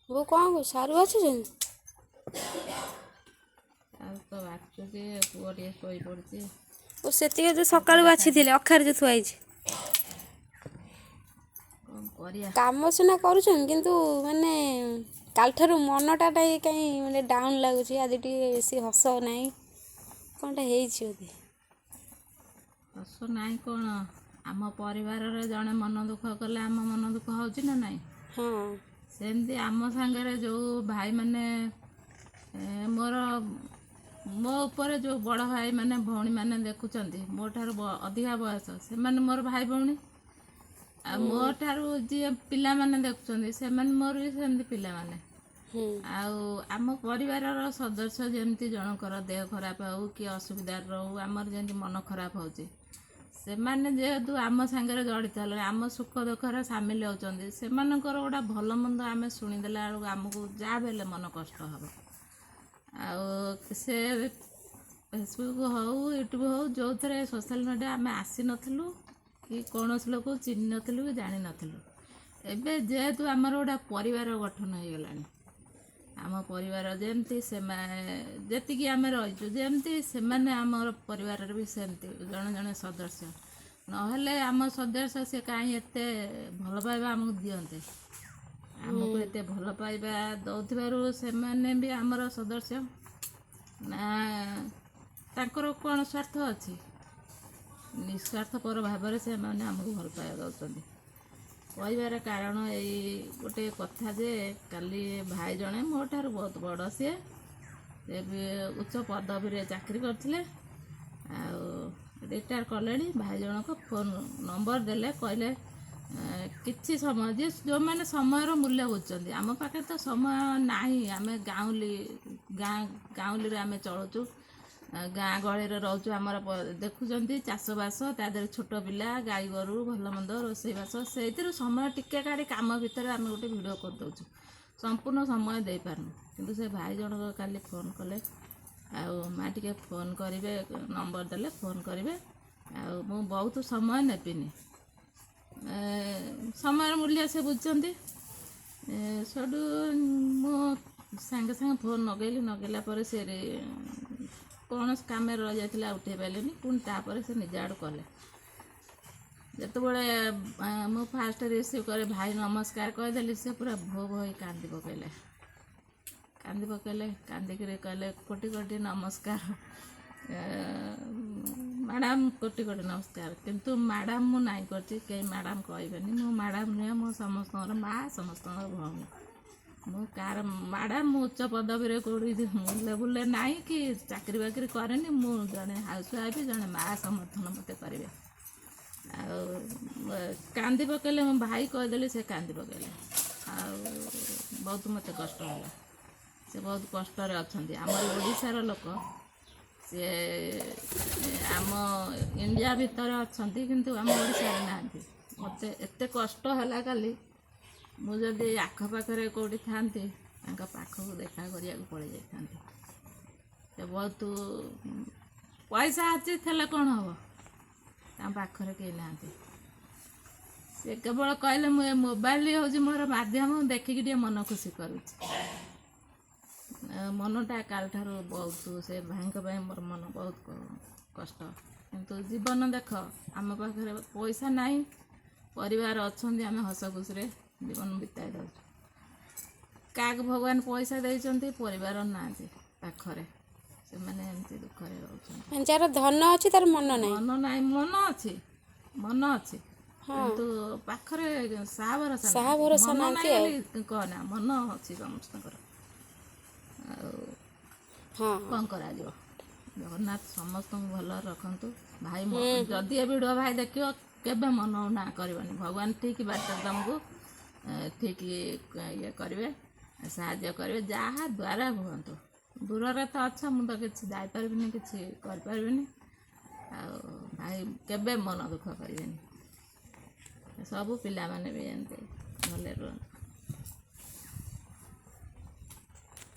ବୋଉ କ'ଣ ସାରୁ ବାଛୁଛନ୍ତି? ଆଉ ତ ବାଛୁଛି, ପୁଅ ଟିକେ ଶୋଇ ପଡୁଛି। ଓ ସେତିକି ଯୋଉ ସକାଳୁ ବାଛିଥିଲେ ଅଖାରେ ଯୋଉ ଥୁଆ ହେଇଛି। କ'ଣ କରିବା? କାମ ସିନା କରୁଛନ୍ତି କିନ୍ତୁ ମାନେ କାଲିଠାରୁ ମନଟା କାହିଁ ମାନେ ଡାଉନ୍ ଲାଗୁଛି। ଆଜି ଟିକେ ବେଶୀ ହସ ନାହିଁ, କ'ଣଟା ହେଇଛି ବୋଧେ? ହସ ନାହିଁ କ'ଣ, ଆମ ପରିବାରରେ ଜଣେ ମନ ଦୁଃଖ କଲେ ଆମ ମନ ଦୁଃଖ ହେଉଛି ନା ନାହିଁ? ହଁ ସେମିତି ଆମ ସାଙ୍ଗରେ ଯେଉଁ ଭାଇମାନେ ମୋର ମୋ ଉପରେ ଯେଉଁ ବଡ଼ ଭାଇମାନେ ଭଉଣୀମାନେ ଦେଖୁଛନ୍ତି, ମୋ ଠାରୁ ଅଧିକା ବୟସ, ସେମାନେ ମୋର ଭାଇ ଭଉଣୀ। ଆଉ ମୋ ଠାରୁ ଯିଏ ପିଲାମାନେ ଦେଖୁଛନ୍ତି, ସେମାନେ ମୋର ବି ସେମିତି ପିଲାମାନେ। ଆଉ ଆମ ପରିବାରର ସଦସ୍ୟ ଯେମିତି ଜଣଙ୍କର ଦେହ ଖରାପ ହେଉ କି ଅସୁବିଧାରେ ରହୁ, ଆମର ଯେମିତି ମନ ଖରାପ ହେଉଛି, ସେମାନେ ଯେହେତୁ ଆମ ସାଙ୍ଗରେ ଜଡ଼ିତ ହେଲେ, ଆମ ସୁଖ ଦୁଃଖରେ ସାମିଲ ହେଉଛନ୍ତି, ସେମାନଙ୍କର ଗୋଟେ ଭଲ ମନ୍ଦ ଆମେ ଶୁଣିଦେଲା ବେଳକୁ ଆମକୁ ଯାହା ବି ହେଲେ ମନ କଷ୍ଟ ହେବ। ଆଉ ସେ ଫେସବୁକ୍ ହେଉ, ୟୁଟ୍ୟୁବ୍ ହେଉ, ଯେଉଁଥିରେ ସୋସିଆଲ୍ ମିଡ଼ିଆ ଆମେ ଆସିନଥିଲୁ କି କୌଣସି ଲୋକ ଚିହ୍ନି ନଥିଲୁ କି ଜାଣିନଥିଲୁ। ଏବେ ଯେହେତୁ ଆମର ଗୋଟେ ପରିବାର ଗଠନ ହୋଇଗଲାଣି, ଆମ ପରିବାର ଯେମିତି ସେମାନେ ଯେତିକି ଆମେ ରହିଛୁ, ଯେମିତି ସେମାନେ ଆମର ପରିବାରରେ ବି ସେମିତି ଜଣେ ଜଣେ ସଦସ୍ୟ। ନହେଲେ ଆମ ସଦସ୍ୟ ସେ କାହିଁ ଏତେ ଭଲ ପାଇବା ଆମକୁ ଦିଅନ୍ତେ। ଆମକୁ ଏତେ ଭଲ ପାଇବା ଦେଉଥିବାରୁ ସେମାନେ ବି ଆମର ସଦସ୍ୟ ନା, ତାଙ୍କର କ'ଣ ସ୍ୱାର୍ଥ ଅଛି? ନିଃସ୍ୱାର୍ଥପର ଭାବରେ ସେମାନେ ଆମକୁ ଭଲ ପାଇବା ଦେଉଛନ୍ତି। କହିବାର କାରଣ ଏଇ ଗୋଟେ କଥା ଯେ, କାଲି ଭାଇ ଜଣେ ମୋ ଠାରୁ ବହୁତ ବଡ଼, ସିଏ ବି ଉଚ୍ଚ ପଦବୀରେ ଚାକିରି କରିଥିଲେ, ଆଉ ରିଟାୟାର କଲେଣି। ଭାଇ ଜଣକ ଫୋନ୍ ନମ୍ବର ଦେଲେ, କହିଲେ କିଛି ସମୟ ଯେ ଯେଉଁମାନେ ସମୟର ମୂଲ୍ୟ ବୁଝୁଛନ୍ତି, ଆମ ପାଖରେ ତ ସମୟ ନାହିଁ, ଆମେ ଗାଉଁଲିରେ ଆମେ ଚଳୁଛୁ, ଗାଁ ଗହଳିରେ ରହୁଛୁ। ଆମର ଦେଖୁଛନ୍ତି ଚାଷବାସ, ତା ଦେହରେ ଛୋଟ ପିଲା, ଗାଈ ଗୋରୁ, ଭଲ ମନ୍ଦ, ରୋଷେଇବାସ, ସେଇଥିରୁ ସମୟ ଟିକେ କାଢ଼ି କାମ ଭିତରେ ଆମେ ଗୋଟେ ଭିଡ଼ିଓ କରିଦେଉଛୁ, ସମ୍ପୂର୍ଣ୍ଣ ସମୟ ଦେଇପାରୁନୁ। କିନ୍ତୁ ସେ ଭାଇ ଜଣକ କାଲି ଫୋନ୍ କଲେ, ଆଉ ମାଆ ଟିକେ ଫୋନ୍ କରିବେ, ନମ୍ବର ଦେଲେ ଫୋନ୍ କରିବେ, ଆଉ ମୁଁ ବହୁତ ସମୟ ନେବିନି। ସମୟର ମୂଲ୍ୟ ସେ ବୁଝୁଛନ୍ତି। ସେଠୁ ମୁଁ ସାଙ୍ଗେ ସାଙ୍ଗେ ଫୋନ୍ ଲଗେଇଲା ପରେ ସେ କୌଣସି କାମରେ ରହିଯାଇଥିଲା, ଉଠେଇ ପାରିଲେନି। ପୁଣି ତାପରେ ସେ ନିଜ ଆଡ଼ୁ କଲେ। ଯେତେବେଳେ ମୁଁ ଫାଷ୍ଟ ରିସିଭ୍ କରି ଭାଇ ନମସ୍କାର କହିଦେଲି, ସେ ପୁରା ଭୋ ଭୋ ହେଇ କାନ୍ଦି ପକାଇଲେ। କାନ୍ଦିକିରି କହିଲେ କୋଟି କୋଟି ନମସ୍କାର ମ୍ୟାଡ଼ାମ୍, କୋଟି କୋଟି ନମସ୍କାର। କିନ୍ତୁ ମ୍ୟାଡ଼ାମ୍ ମୁଁ ନାହିଁ କରିଛି, କେହି ମ୍ୟାଡ଼ାମ୍ କହିବେନି। ମୁଁ ମ୍ୟାଡ଼ାମ୍ ନୁହେଁ, ମୁଁ ସମସ୍ତଙ୍କର ମାଆ, ସମସ୍ତଙ୍କର ଭଉଣୀ। ମୁଁ କାହାର ମ୍ୟାଡ଼ାମ୍, ମୁଁ ଉଚ୍ଚ ପଦବୀରେ କେଉଁଠି ଲେବୁଲ୍ରେ ନାହିଁ କି ଚାକିରି ବାକିରି କରେନି। ମୁଁ ଜଣେ ହାଉସ୍ ୱାଇଫ୍, ଜଣେ ମାଆ, ସମର୍ଥନ ମୋତେ କରିବେ। ଆଉ କାନ୍ଦି ପକାଇଲେ, ମୋ ଭାଇ କହିଦେଲି, ସେ କାନ୍ଦି ପକାଇଲେ। ଆଉ ବହୁତ ମୋତେ କଷ୍ଟ ହେଲା। ସେ ବହୁତ କଷ୍ଟରେ ଅଛନ୍ତି। ଆମର ଓଡ଼ିଶାର ଲୋକ, ସିଏ ଆମ ଇଣ୍ଡିଆ ଭିତରେ ଅଛନ୍ତି, କିନ୍ତୁ ଆମ ଓଡ଼ିଶାରେ ନାହାନ୍ତି। ମୋତେ ଏତେ କଷ୍ଟ ହେଲା କାଲି, ମୁଁ ଯଦି ଆଖପାଖରେ କେଉଁଠି ଥାନ୍ତି, ତାଙ୍କ ପାଖକୁ ଦେଖା କରିବାକୁ ପଳେଇ ଯାଇଥାନ୍ତି। ସେ ବହୁତ ପଇସା ଅଛି ଥିଲେ କ'ଣ ହେବ, ତାଙ୍କ ପାଖରେ କେହି ନାହାନ୍ତି। ସେ କେବଳ କହିଲେ ମୁଁ ଏ ମୋବାଇଲ ହେଉଛି ମୋର ମାଧ୍ୟମ, ଦେଖିକି ଟିକେ ମନ ଖୁସି କରୁଛି। ମନଟା କାଲିଠାରୁ ବହୁତ, ସେ ଭାଇଙ୍କ ପାଇଁ ମୋର ମନ ବହୁତ କଷ୍ଟ। କିନ୍ତୁ ଜୀବନ ଦେଖ, ଆମ ପାଖରେ ପଇସା ନାହିଁ, ପରିବାର ଅଛନ୍ତି, ଆମେ ହସ ଖୁସିରେ ଜୀବନ ବିତାଇ ଦେଉଛୁ। କାହାକୁ ଭଗବାନ ପଇସା ଦେଇଛନ୍ତି, ପରିବାର ନାହାନ୍ତି ପାଖରେ, ସେମାନେ ଏମିତି ଦୁଃଖରେ ରହୁଛନ୍ତି। ଯାହାର ଧନ ଅଛି ତାର ମନ ନାହିଁ। ମନ ନାହିଁ, ମନ ଅଛି କିନ୍ତୁ ପାଖରେ ସାହା ଭରସା ମନ ନାହିଁ ବୋଲି କହନା, ମନ ଅଛି ସମସ୍ତଙ୍କର। ଆଉ କ'ଣ କରାଯିବ? ଜଗନ୍ନାଥ ସମସ୍ତଙ୍କୁ ଭଲରେ ରଖନ୍ତୁ। ଭାଇ ଯଦି ଏ ଭିଡ଼ିଓ ଭାଇ ଦେଖିବ, କେବେ ମନ ନା କରିବନି। ଭଗବାନ ଠିକ୍ ବାଟରେ ତୁମକୁ ଠିକ୍ ଇଏ କରିବେ, ସାହାଯ୍ୟ କରିବେ, ଯାହା ଦ୍ୱାରା ହୁଅନ୍ତୁ। ଦୂରରେ ତ ଅଛ, ମୁଁ ତ କିଛି ଯାଇପାରିବିନି, କିଛି କରିପାରିବିନି। ଆଉ ଭାଇ କେବେ ମନ ଦୁଃଖ କରିବେନି। ସବୁ ପିଲାମାନେ ବି ଏମିତି ଭଲରେ ରୁହନ୍ତୁ।